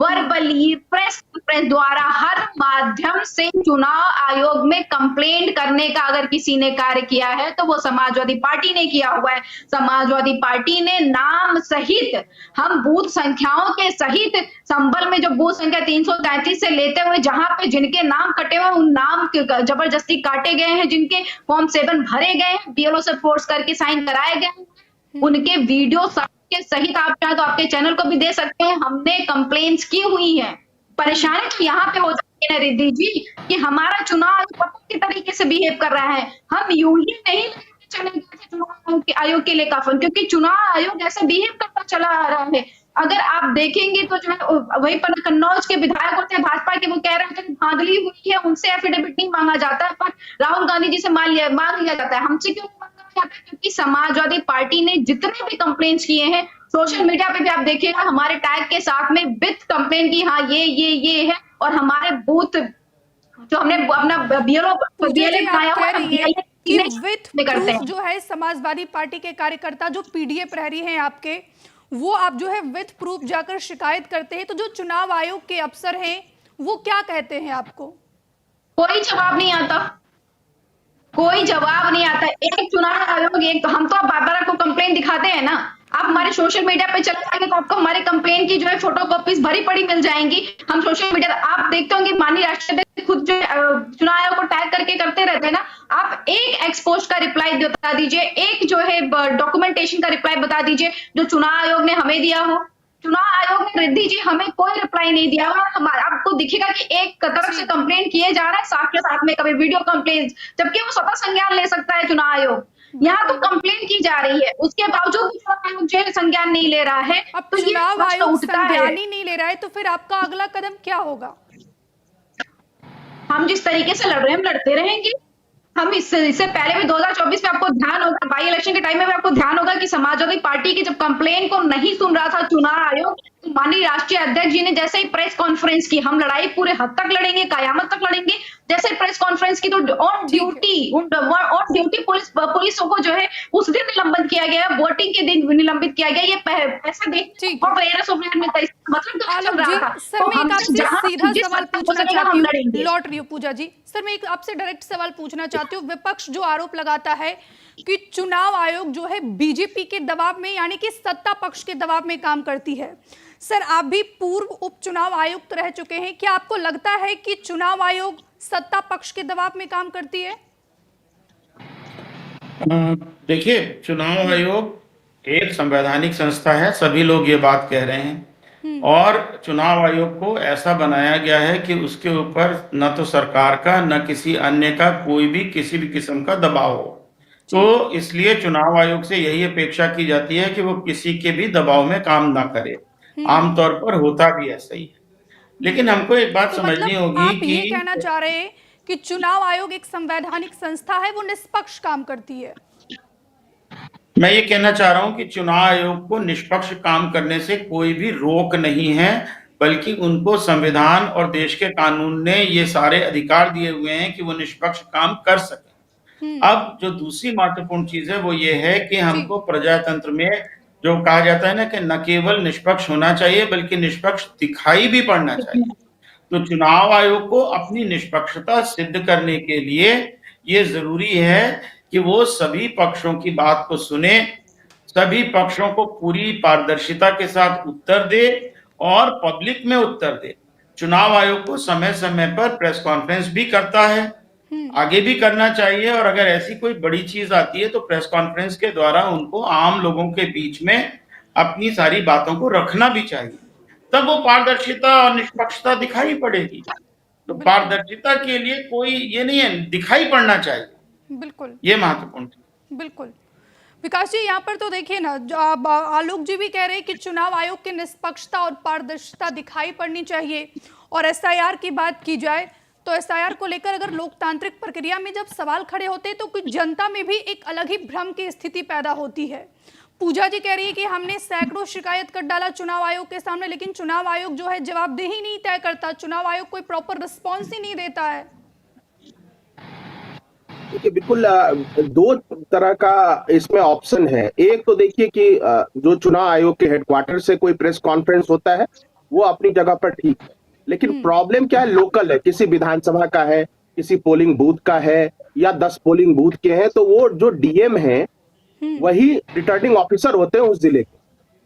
वर्बली, प्रेस कॉन्फ्रेंस द्वारा हर माध्यम से चुनाव आयोग में कंप्लेंट करने का अगर किसी ने कार्य किया है तो वो समाजवादी पार्टी ने किया हुआ है। समाजवादी पार्टी ने नाम सहित, हम बूथ संख्याओं के सहित, संभल में जो बूथ संख्या 333 से लेते हुए जहां पे जिनके नाम कटे हुए उन नाम जबरदस्ती काटे गए हैं, जिनके फॉर्म 7 भरे गए हैं, बीएलओ से फोर्स करके साइन कराए गए हैं, उनके वीडियो के सहित आप चाहे तो आपके चैनल को भी दे सकते हैं। हमने कंप्लेंट्स की हुई हैं। परेशानी तो यहाँ पे हो जाती है रिद्धि जी कि हमारा चुनाव आयोग पता के तरीके से बिहेव कर रहा है। हम यूं ही नहीं चलेंगे चुनाव आयोग के लिए काफन, क्योंकि चुनाव आयोग ऐसे बिहेव करता चला आ रहा है। अगर आप देखेंगे तो जो है वही पर कन्नौज के विधायक होते हैं भाजपा के, वो कह रहे थे धांधली हुई है, उनसे एफिडेविट नहीं मांगा जाता है, पर राहुल गांधी जी से मांग लिया जाता है। हमसे क्यों मांगा जाता है? क्योंकि समाजवादी पार्टी ने जितने भी कंप्लेंट्स किए हैं, सोशल मीडिया पे भी आप देखिएगा हमारे टैग के साथ में विथ कंप्लेन की, हाँ ये है, और हमारे बूथ जो हमने अपना ब्यूरो पूजा जी आप कह रही है कि विथ करते प्रूफ हैं। जो है समाजवादी पार्टी के कार्यकर्ता जो पीडीए प्रहरी हैं आपके, वो आप जो है विथ प्रूफ जाकर शिकायत करते हैं, तो जो चुनाव आयोग के अफसर हैं वो क्या कहते हैं आपको? कोई जवाब नहीं आता, कोई जवाब नहीं आता। एक चुनाव आयोग, एक हम तो बार-बार आपको कंप्लेंट दिखाते हैं ना, आप हमारे सोशल मीडिया पे चले जाएंगे तो आपको हमारे कंप्लेंट की जो है फोटो कॉपीज भरी पड़ी मिल जाएंगी। हम सोशल मीडिया, आप देखते होंगे माननीय राष्ट्रीय अध्यक्ष खुद जो चुनाव आयोग को टैग करके करते रहते हैं ना। आप एक एक्सपोस्ट का रिप्लाई बता दीजिए, एक जो है डॉक्यूमेंटेशन का रिप्लाई बता दीजिए जो चुनाव आयोग ने हमें दिया हो। चुनाव आयोग ने रिद्धि जी हमें कोई रिप्लाई नहीं दिया हुआ। हमारा आपको दिखेगा कि एक तरफ से कंप्लेंट किए जा रहा है, साथ के साथ में कभी वीडियो कंप्लेंट, जबकि वो स्वतः संज्ञान ले सकता है चुनाव आयोग। यहाँ तो कंप्लेंट की जा रही है, उसके बावजूद भी चुनाव आयोग जो है संज्ञान नहीं ले रहा है। अब तो ये चुनाव प्रश्न आयोग उठता है। संज्ञान ही नहीं ले रहा है तो फिर आपका अगला कदम क्या होगा? हम जिस तरीके से लड़ रहे हैं हम लड़ते रहेंगे। हम इससे पहले भी 2024 में आपको ध्यान होगा, बाई इलेक्शन के टाइम में भी आपको ध्यान होगा कि समाजवादी पार्टी की जब कंप्लेन को नहीं सुन रहा था चुनाव आयोग, तो माननीय राष्ट्रीय अध्यक्ष जी ने जैसे ही प्रेस कॉन्फ्रेंस की, हम लड़ाई पूरे हद तक लड़ेंगे, कयामत तक लड़ेंगे, जैसे ही प्रेस कॉन्फ्रेंस की तो ऑन ड्यूटी पुलिसों को जो है उस दिन निलंबित किया गया, वोटिंग के दिन निलंबित किया गया। ये पैसा देख और प्रेरक सुप्रीम मिलता है, मतलब क्या चल रहा था? सर मैं एक आपसे सीधा सवाल पूछना चाहती हूँ, लड़ेंगे। लौट रही हूँ पूजा जी। सर मैं एक आपसे डायरेक्ट सवाल पूछना चाहती हूँ। विपक्ष जो आरोप लगाता है कि चुनाव आयोग जो है बीजेपी के दबाव में, यानी कि सत्ता पक्ष के दबाव में काम करती है। सर आप भी पूर्व उपचुनाव आयुक्त रह चुके हैं, क्या आपको लगता है कि चुनाव आयोग सत्ता पक्ष के दबाव में काम करती है? देखिए, चुनाव आयोग एक संवैधानिक संस्था है, सभी लोग ये बात कह रहे हैं, और चुनाव आयोग को ऐसा बनाया गया है कि उसके ऊपर न तो सरकार का न किसी अन्य का कोई भी किसी भी किस्म का दबाव हो। तो इसलिए चुनाव आयोग से यही अपेक्षा की जाती है कि वो किसी के भी दबाव में काम ना करे। आमतौर पर होता भी ऐसा ही है, लेकिन हमको एक बात तो समझनी मतलब होगी आप ये कि कहना चाह रहे हैं कि चुनाव आयोग एक संवैधानिक संस्था है, वो निष्पक्ष काम करती है? मैं ये कहना चाह रहा हूं कि चुनाव आयोग को निष्पक्ष काम करने से कोई भी रोक नहीं है, बल्कि उनको संविधान और देश के कानून ने ये सारे अधिकार दिए हुए हैं कि वो निष्पक्ष काम कर सके। अब जो दूसरी महत्वपूर्ण चीज है वो ये है कि हमको प्रजातंत्र में जो कहा जाता है ना कि न केवल निष्पक्ष होना चाहिए बल्कि निष्पक्ष दिखाई भी पड़ना चाहिए। तो चुनाव आयोग को अपनी निष्पक्षता सिद्ध करने के लिए ये जरूरी है कि वो सभी पक्षों की बात को सुने, सभी पक्षों को पूरी पारदर्शिता के साथ उत्तर दे और पब्लिक में उत्तर दे। चुनाव आयोग को समय समय पर प्रेस कॉन्फ्रेंस भी करता है, आगे भी करना चाहिए, और अगर ऐसी कोई बड़ी चीज आती है तो प्रेस कॉन्फ्रेंस के द्वारा उनको आम लोगों के बीच में अपनी सारी बातों को रखना भी चाहिए, तब वो पारदर्शिता और निष्पक्षता दिखाई पड़ेगी। तो पारदर्शिता के लिए कोई ये नहीं है, दिखाई पड़ना चाहिए, बिल्कुल ये महत्वपूर्ण है। बिल्कुल। विकास जी, यहाँ पर तो देखिए ना, जो आलोक जी भी कह रहे हैं कि चुनाव आयोग की निष्पक्षता और पारदर्शिता दिखाई पड़नी चाहिए। और एसआईआर की बात की जाए तो एसआईआर को लेकर अगर लोकतांत्रिक प्रक्रिया में जब सवाल खड़े होते हैं तो कुछ जनता में भी एक अलग ही भ्रम की स्थिति पैदा होती है। पूजा जी कह रही है कि हमने सैकड़ों शिकायत कर डाला चुनाव आयोग के सामने, लेकिन चुनाव आयोग जो है जवाबदेही नहीं तय करता, चुनाव आयोग कोई प्रॉपर रिस्पॉन्स ही नहीं देता है। देखिए बिल्कुल दो तरह का इसमें ऑप्शन है। एक तो देखिए कि जो चुनाव आयोग के हेडक्वार्टर से कोई प्रेस कॉन्फ्रेंस होता है वो अपनी जगह पर ठीक है, लेकिन प्रॉब्लम क्या है, लोकल है, किसी विधानसभा का है, किसी पोलिंग बूथ का है, या 10 पोलिंग बूथ के हैं, तो वो जो डीएम है वही रिटर्निंग ऑफिसर होते हैं उस जिले के।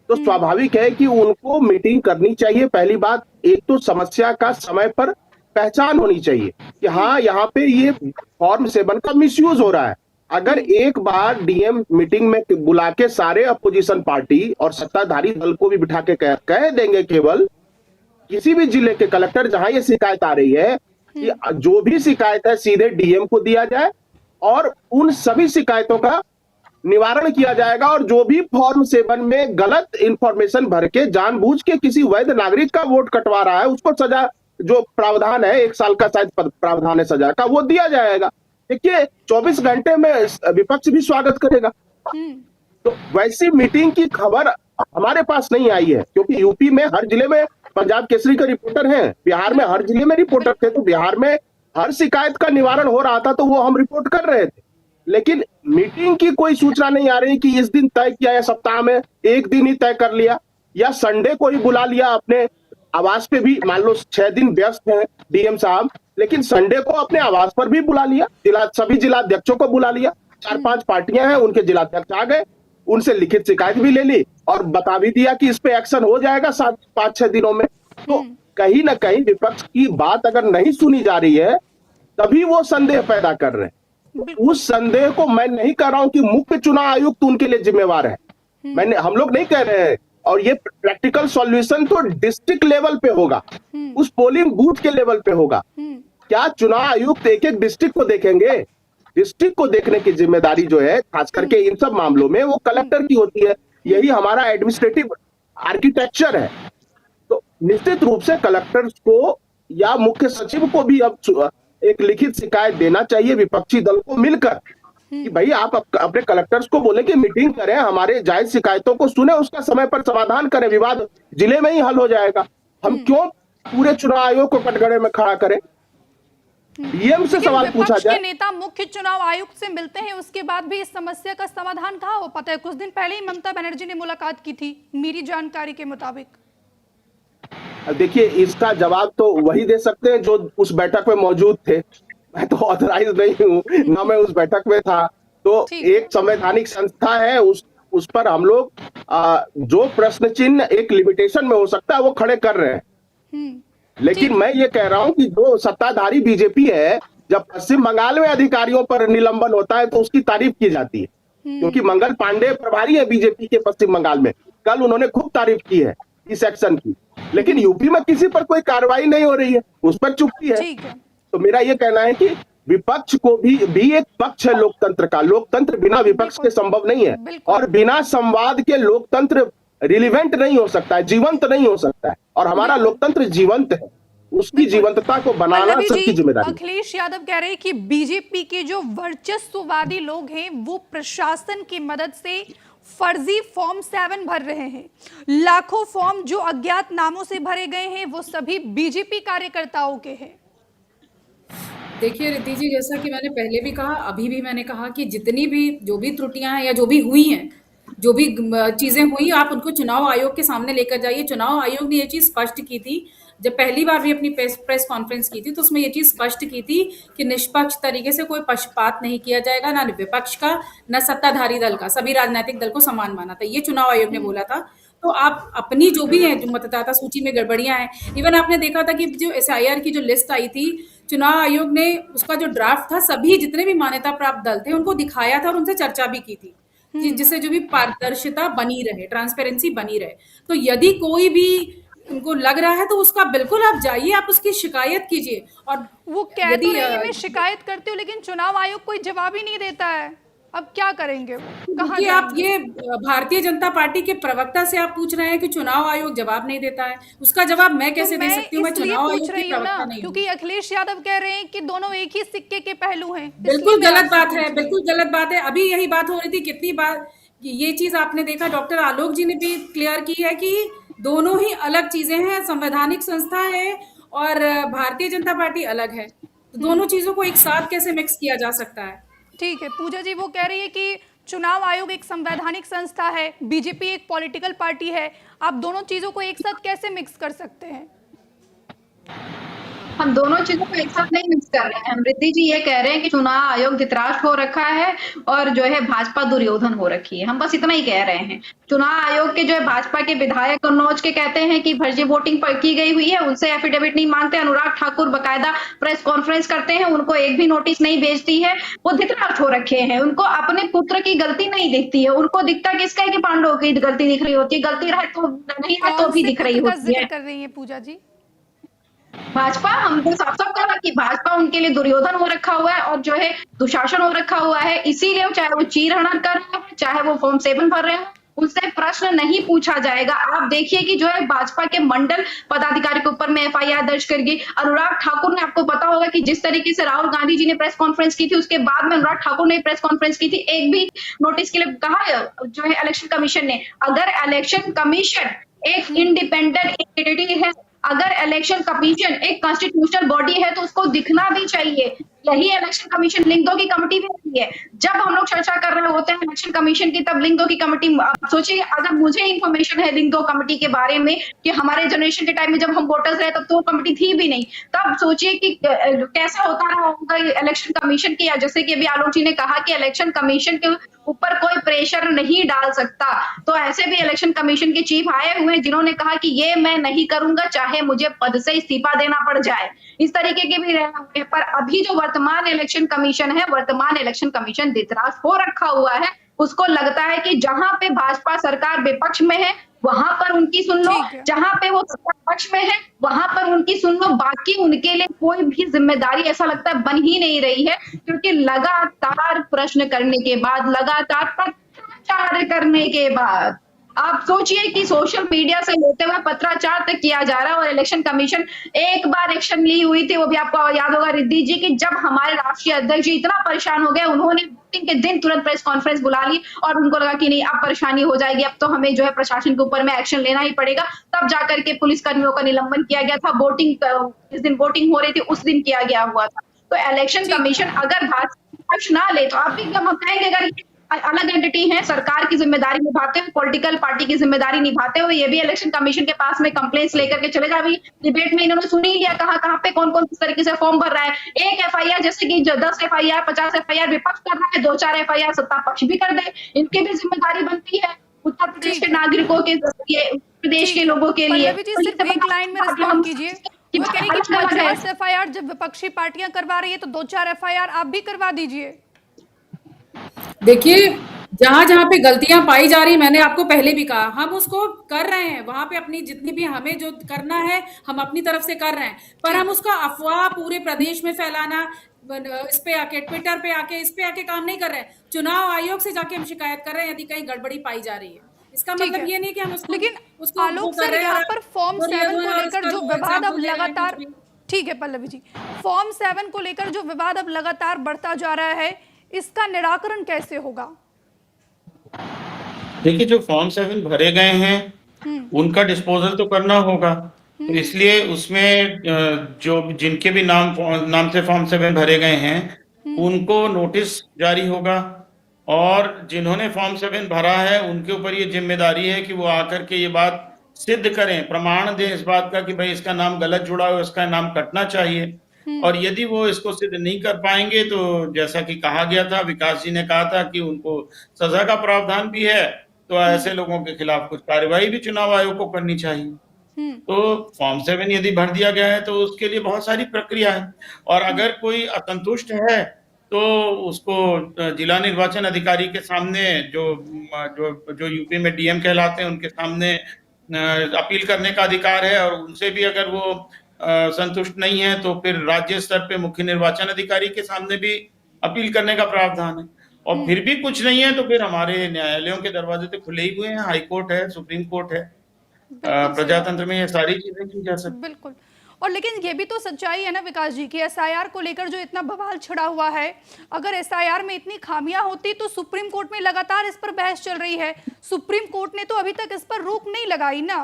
तो स्वाभाविक है कि उनको मीटिंग करनी चाहिए। पहली बात, एक तो समस्या का समय पर पहचान होनी चाहिए कि हाँ यहाँ पे ये फॉर्म 7 का मिसयूज हो रहा है। अगर एक बार डीएम मीटिंग में बुला के सारे अपोजिशन पार्टी और सत्ताधारी दल को भी बिठा के कह देंगे, केवल किसी भी जिले के कलेक्टर जहां ये शिकायत आ रही है कि जो भी शिकायत है सीधे डीएम को दिया जाए और उन सभी शिकायतों का निवारण किया जाएगा, और जो भी फॉर्म 7 में गलत इंफॉर्मेशन भर के जानबूझ के किसी वैध नागरिक का वोट कटवा रहा है उसको सजा, जो प्रावधान है 1 साल का शायद प्रावधान है सजा का, वो दिया जाएगा। देखिए 24 घंटे में विपक्ष भी स्वागत करेगा। तो वैसी मीटिंग की खबर हमारे पास नहीं आई है, क्योंकि यूपी में हर जिले में पंजाब केसरी का रिपोर्टर है, बिहार में हर जिले में रिपोर्टर थे, तो बिहार में हर शिकायत का निवारण हो रहा था तो वो हम रिपोर्ट कर रहे थे। लेकिन मीटिंग की कोई सूचना नहीं आ रही कि इस दिन तय किया या सप्ताह में एक दिन ही तय कर लिया या संडे को ही बुला लिया अपने आवास पे भी। मान लो 6 दिन व्यस्त हैं डीएम साहब, लेकिन संडे को अपने आवास पर भी बुला लिया, सभी जिलाध्यक्षों को बुला लिया, 4-5 पार्टियां हैं उनके जिलाध्यक्ष आ गए, उनसे लिखित शिकायत भी ले ली और बता भी दिया कि इस पे एक्शन हो जाएगा 5-6 दिनों में। तो कहीं ना कहीं विपक्ष की बात अगर नहीं सुनी जा रही है तभी वो संदेह पैदा कर रहे हैं। उस संदेह को मैं नहीं कह रहा हूं कि मुख्य चुनाव आयुक्त उनके लिए जिम्मेवार है, हम लोग नहीं कह रहे हैं, और ये प्रैक्टिकल सॉल्यूशन तो डिस्ट्रिक्ट लेवल पे होगा, उस पोलिंग बूथ के लेवल पे होगा। क्या चुनाव आयुक्त एक एक डिस्ट्रिक्ट को देखेंगे? डिस्ट्रिक्ट को देखने की जिम्मेदारी जो है खास करके इन सब मामलों में वो कलेक्टर की होती है। यही हमारा एडमिनिस्ट्रेटिव आर्किटेक्चर है। तो निश्चित रूप से कलेक्टर को या मुख्य सचिव को भी अब एक लिखित शिकायत देना चाहिए विपक्षी दल को मिलकर कि भाई आप अपने कलेक्टर्स को बोले कि मीटिंग करें, हमारे जायज शिकायतों को सुने, उसका समय पर समाधान करें, विवाद जिले में ही हल हो जाएगा। हम क्यों पूरे चुनाव आयोग को कटघरे में खड़ा करें? डीएम से सवाल पूछा जाए। नेता मुख्य चुनाव आयुक्त से मिलते हैं, उसके बाद भी इस समस्या का समाधान कहाँ हो पाता है? कुछ दिन पहले ही ममता बनर्जी ने मुलाकात की थी मेरी जानकारी के मुताबिक। देखिए इसका जवाब तो वही दे सकते हैं जो उस बैठक में मौजूद थे। मैं तो ऑथराइज नहीं हूँ, ना मैं उस बैठक में था। तो एक संवैधानिक संस्था है, उस पर हम लोग जो प्रश्न चिन्ह एक लिमिटेशन में हो सकता है वो खड़े कर रहे हैं। लेकिन मैं ये कह रहा हूं कि जो सत्ताधारी बीजेपी है, जब पश्चिम बंगाल में अधिकारियों पर निलंबन होता है तो उसकी तारीफ की जाती है, क्योंकि मंगल पांडे प्रभारी है बीजेपी के पश्चिम बंगाल में। कल उन्होंने खूब तारीफ की है इस एक्शन की, लेकिन यूपी में किसी पर कोई कार्रवाई नहीं हो रही है, उस पर चुप्पी है। तो मेरा ये कहना है कि विपक्ष को भी एक पक्ष है लोकतंत्र का। लोकतंत्र बिना विपक्ष के संभव नहीं है, और बिना संवाद के लोकतंत्र रिलीवेंट नहीं हो सकता है, जीवंत नहीं हो सकता है। और हमारा लोकतंत्र जीवंत है, उसकी जीवंतता को बनाना सबकी जिम्मेदारी। अखिलेश यादव कह रहे हैं कि बीजेपी के जो वर्चस्ववादी लोग हैं वो प्रशासन की मदद से फर्जी फॉर्म 7 भर रहे हैं। लाखों फॉर्म जो अज्ञात नामों से भरे गए हैं वो सभी बीजेपी कार्यकर्ताओं के हैं। देखिए रिद्धि जी, जैसा कि मैंने पहले भी कहा, अभी भी मैंने कहा कि जितनी भी जो भी त्रुटियां हैं या जो भी हुई हैं, जो भी चीजें हुई, आप उनको चुनाव आयोग के सामने लेकर जाइए। चुनाव आयोग ने ये चीज स्पष्ट की थी, जब पहली बार भी अपनी प्रेस कॉन्फ्रेंस की थी तो उसमें ये चीज स्पष्ट की थी कि निष्पक्ष तरीके से कोई पक्षपात नहीं किया जाएगा, ना विपक्ष का, न सत्ताधारी दल का, सभी राजनीतिक दल को समान माना था, ये चुनाव आयोग ने बोला था। तो आप अपनी जो भी है, जो मतदाता सूची में गड़बड़ियां हैं, इवन आपने देखा था कि जो SIR की जो लिस्ट आई थी, चुनाव आयोग ने उसका जो ड्राफ्ट था सभी जितने भी मान्यता प्राप्त दल थे उनको दिखाया था और उनसे चर्चा भी की थी, जिससे जो भी पारदर्शिता बनी रहे, ट्रांसपेरेंसी बनी रहे। तो यदि कोई भी उनको लग रहा है तो उसका बिल्कुल आप जाइए, आप उसकी शिकायत कीजिए। और वो कह तो यदि रही है मैं शिकायत करती हूँ, लेकिन चुनाव आयोग कोई जवाब ही नहीं देता है। अब क्या करेंगे, वो कहाँ देखिए, आप जाएंगे? ये भारतीय जनता पार्टी के प्रवक्ता से आप पूछ रहे हैं कि चुनाव आयोग जवाब नहीं देता है, उसका जवाब मैं तो कैसे दे मैं सकती हूँ? मैं इसलिए चुनाव पूछ आयोग की रही हूँ ना, प्रवक्ता नहीं हूँ। क्योंकि अखिलेश यादव कह रहे हैं कि दोनों एक ही सिक्के के पहलू हैं, इसलिए बिल्कुल मैं गलत आपसे बात पूछ है, रही हूँ। बिल्कुल गलत बात है। अभी यही बात हो रही थी, कितनी बार ये चीज आपने देखा, डॉक्टर आलोक जी ने भी क्लियर की है कि दोनों ही अलग चीजें हैं, संवैधानिक संस्था है और भारतीय जनता पार्टी अलग है। तो दोनों चीजों को एक साथ कैसे मिक्स किया जा सकता है? ठीक है, पूजा जी वो कह रही है कि चुनाव आयोग एक संवैधानिक संस्था है, बीजेपी एक पॉलिटिकल पार्टी है, आप दोनों चीजों को एक साथ कैसे मिक्स कर सकते हैं? हम दोनों चीजों को एक साथ नहीं मिक्स कर रहे हैं। रिद्धि जी ये कह रहे हैं कि चुनाव आयोग धृतराष्ट्र हो रखा है और जो है भाजपा दुर्योधन हो रखी है। हम बस इतना ही कह रहे हैं। चुनाव आयोग के जो है भाजपा के विधायक कन्नौज के कहते हैं कि फर्जी वोटिंग की गई हुई है, उनसे एफिडेविट नहीं मांगते। अनुराग ठाकुर बकायदा प्रेस कॉन्फ्रेंस करते हैं, उनको एक भी नोटिस नहीं भेजती है। वो धृतराष्ट्र हो रखे हैं, उनको अपने पुत्र की गलती नहीं दिखती है, उनको दिखता किसका है कि पांडवों की गलती दिख रही होती है, गलती रहे तो नहीं रहे तो कौन भी से दिख रही पुत्र का होती जिक्र है। कर रही है पूजा जी? भाजपा, हमको साफ साफ कहा कि भाजपा उनके लिए दुर्योधन हो रखा हुआ है और जो है दुशासन हो रखा हुआ है। इसीलिए चाहे वो चीर हरण कर रहे हैं, चाहे वो फॉर्म 7 भर रहे हैं, उनसे प्रश्न नहीं पूछा जाएगा। आप देखिए कि जो है भाजपा के मंडल पदाधिकारी के ऊपर में FIR दर्ज करेगी। अनुराग ठाकुर ने, आपको पता होगा कि जिस तरीके से राहुल गांधी जी ने प्रेस कॉन्फ्रेंस की थी, उसके बाद में अनुराग ठाकुर ने प्रेस कॉन्फ्रेंस की थी, एक भी नोटिस के लिए कहा जो है इलेक्शन कमीशन ने। अगर इलेक्शन कमीशन एक इंडिपेंडेंट एंटिटी है, अगर इलेक्शन कमीशन एक कॉन्स्टिट्यूशनल बॉडी है तो उसको दिखना भी चाहिए। यही इलेक्शन कमीशन लिंक 2 की कमेटी भी रहती है। जब हम लोग चर्चा कर रहे होते हैं इलेक्शन कमीशन की, तब लिंक 2 की कमेटी, आप सोचिए अगर मुझे इंफॉर्मेशन है लिंक 2 कमेटी के बारे में कि हमारे जनरेशन के टाइम में जब हम वोटर्स रहे तब तो कमेटी थी भी नहीं, तब सोचिए कि कैसा होता रहा होगा इलेक्शन कमीशन की। जैसे कि अभी आलोक जी ने कहा कि इलेक्शन कमीशन के ऊपर कोई प्रेशर नहीं डाल सकता, तो ऐसे भी इलेक्शन कमीशन के चीफ आए हुए हैं जिन्होंने कहा कि ये मैं नहीं करूंगा चाहे मुझे पद से इस्तीफा देना पड़ जाए। इस तरीके के भी रहे हुए। पर अभी जो वर्तमान इलेक्शन कमीशन है, वर्तमान इलेक्शन कमीशन धृतराष्ट्र हो रखा हुआ है। उसको लगता है कि जहां पे भाजपा सरकार विपक्ष में है वहां पर उनकी सुन लो, ठीक है। जहां पे वो सत्ता पक्ष में है वहां पर उनकी सुन लो, बाकी उनके लिए कोई भी जिम्मेदारी ऐसा लगता है बन ही नहीं रही है। क्योंकि लगातार प्रश्न करने के बाद, लगातार पत्राचार करने के बाद, आप सोचिए कि सोशल मीडिया से लेते हुए पत्राचार तक किया जा रहा है। और इलेक्शन कमीशन एक बार एक्शन ली हुई थी, वो भी आपको याद होगा रिद्धि जी, कि जब हमारे राष्ट्रीय अध्यक्ष जी इतना परेशान हो गए, उन्होंने वोटिंग के दिन तुरंत प्रेस कॉन्फ्रेंस बुला ली और उनको लगा कि नहीं अब परेशानी हो जाएगी, अब तो हमें जो है प्रशासन के ऊपर में एक्शन लेना ही पड़ेगा। तब जाकर के पुलिस कर्मियों का निलंबन किया गया था। वोटिंग जिस दिन वोटिंग हो रही थी उस दिन किया गया हुआ था। तो इलेक्शन कमीशन अगर भाजपा पक्ष ना ले तो आप भी हम कहेंगे अगर अलग एंटिटी है, सरकार की जिम्मेदारी निभाते हुए, पॉलिटिकल पार्टी की जिम्मेदारी निभाते हुए, ये भी इलेक्शन कमीशन के पास में कंप्लेंट्स लेकर के चले जाएगी। डिबेट में इन्होंने सुन ही लिया कहाँ कहाँ पे कौन कौन किस तरीके से फॉर्म भर रहा है। एक FIR जैसे कि 10 FIR 50 FIR विपक्ष कर रहा है, 2-4 FIR सत्ता पक्ष भी कर दे, इनकी भी जिम्मेदारी बनती है उत्तर प्रदेश के नागरिकों के लिए, प्रदेश के लोगों के लिए। पल्लवी जी सिर्फ एक लाइन में रिस्पॉन्ड कीजिए। वो कह रही कि 50 FIR जब विपक्षी पार्टियां करवा रही है तो 2-4 FIR आप भी करवा दीजिए। देखिए, जहां-जहां पे गलतियां पाई जा रही, मैंने आपको पहले भी कहा, हम उसको कर रहे हैं। वहां पे अपनी जितनी भी हमें जो करना है, हम अपनी तरफ से कर रहे हैं। पर हम उसका अफवाह पूरे प्रदेश में फैलाना, इस पे आके ट्विटर पे आके इस पे आके काम नहीं कर रहे हैं। चुनाव आयोग से जाके हम शिकायत कर रहे हैं यदि कहीं गड़बड़ी पाई जा रही है। इसका मतलब ये नहीं कि हम उसको लेकिन उसको आलोक वो कर सर रहे हैं यहाँ और पर फॉर्म वो 7 को और लेकर उसका जो वो विवाद अब एग्जाम्पल दे रहे हैं कुछ लगातार, भी। ठीक है पल्लवी जी, फॉर्म 7 को लेकर जो विवाद अब लगातार बढ़ता जा रहा है, इसका निराकरण कैसे होगा? देखिए, जो फॉर्म 7 भरे गए हैं उनका डिस्पोजल तो करना होगा, तो इसलिए उसमें जो जिनके भी नाम से फॉर्म 7 भरे गए हैं उनको नोटिस जारी होगा और जिन्होंने फॉर्म 7 भरा है उनके ऊपर ये जिम्मेदारी है कि वो आकर के ये बात सिद्ध करें, प्रमाण दें इस बात का कि भाई इसका नाम गलत जुड़ा हुआ, इसका नाम कटना चाहिए। और यदि वो इसको सिद्ध नहीं कर पाएंगे तो जैसा कि कहा गया था, विकास जी ने कहा था कि उनको सजा का प्रावधान भी है तो ऐसे लोगों के खिलाफ कुछ कार्रवाई भी चुनाव आयोग को करनी चाहिए। तो फॉर्म 7 यदि भर दिया गया है तो उसके लिए बहुत सारी प्रक्रिया है, और अगर कोई असंतुष्ट है तो उसको जिला निर्वाचन अधिकारी के सामने, जो जो जो यूपी में डीएम कहलाते हैं, उनके सामने अपील करने का अधिकार है, और उनसे भी अगर वो संतुष्ट नहीं है तो फिर राज्य स्तर पे मुख्य निर्वाचन अधिकारी के सामने भी अपील करने का प्रावधान है। और फिर भी कुछ नहीं है तो फिर हमारे न्यायालयों के दरवाजे तो खुले ही हुए हैं, हाई कोर्ट है, सुप्रीम कोर्ट है, प्रजातंत्र में ये सारी चीजें की जा सकती। बिल्कुल। और लेकिन ये भी तो सच्चाई है ना विकास जी कि एसआईआर को लेकर जो इतना बवाल छिड़ा हुआ है, अगर एसआईआर में इतनी खामियां होती तो सुप्रीम कोर्ट में लगातार इस पर बहस चल रही है, सुप्रीम कोर्ट ने तो अभी तक इस पर रोक नहीं लगाई ना।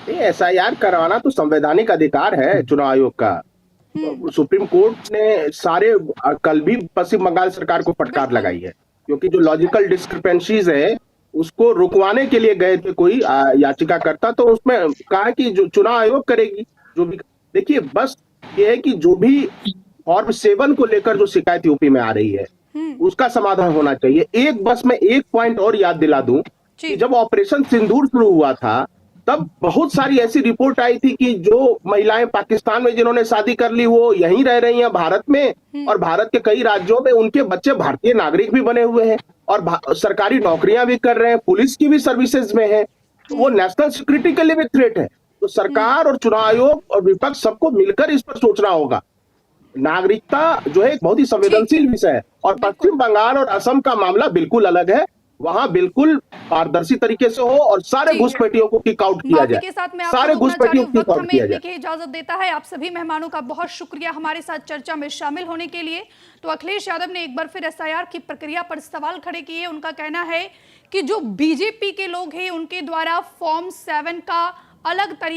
ये एसआईआर करवाना तो संवैधानिक अधिकार है चुनाव आयोग का। सुप्रीम कोर्ट ने कल भी पश्चिम बंगाल सरकार को फटकार लगाई है, क्योंकि जो लॉजिकल डिस्क्रिपेंसीज है उसको रुकवाने के लिए गए थे कोई याचिकाकर्ता, तो उसमें कहा कि जो चुनाव आयोग करेगी जो भी। देखिए, बस ये है कि जो भी फॉर्म 7 को लेकर जो शिकायत यूपी में आ रही है उसका समाधान होना चाहिए। मैं एक पॉइंट और याद दिला दूं कि जब ऑपरेशन सिंदूर शुरू हुआ था तब बहुत सारी ऐसी रिपोर्ट आई थी कि जो महिलाएं पाकिस्तान में जिन्होंने शादी कर ली वो यहीं रह रही हैं भारत में, और भारत के कई राज्यों में उनके बच्चे भारतीय नागरिक भी बने हुए हैं और सरकारी नौकरियां भी कर रहे हैं, पुलिस की भी सर्विसेज में है। तो वो नेशनल सिक्योरिटी के लिए भी थ्रेट है। तो सरकार और चुनाव आयोग और विपक्ष सबको मिलकर इस पर सोचना होगा। नागरिकता जो है एक बहुत ही संवेदनशील विषय है, और पश्चिम बंगाल और असम का मामला बिल्कुल अलग है। वहां बिल्कुल पारदर्शी तरीके से हो और सारे घुसपैठियों को किक आउट किया जाए, सारे घुसपैठियों को किक आउट किया जाए। इजाजत देता है। आप सभी मेहमानों का बहुत शुक्रिया हमारे साथ चर्चा में शामिल होने के लिए। तो अखिलेश यादव ने एक बार फिर एसआईआर की प्रक्रिया पर सवाल खड़े किए। उनका कहना है कि जो बीजेपी के लोग हैं उनके द्वारा फॉर्म 7 का अलग तरीके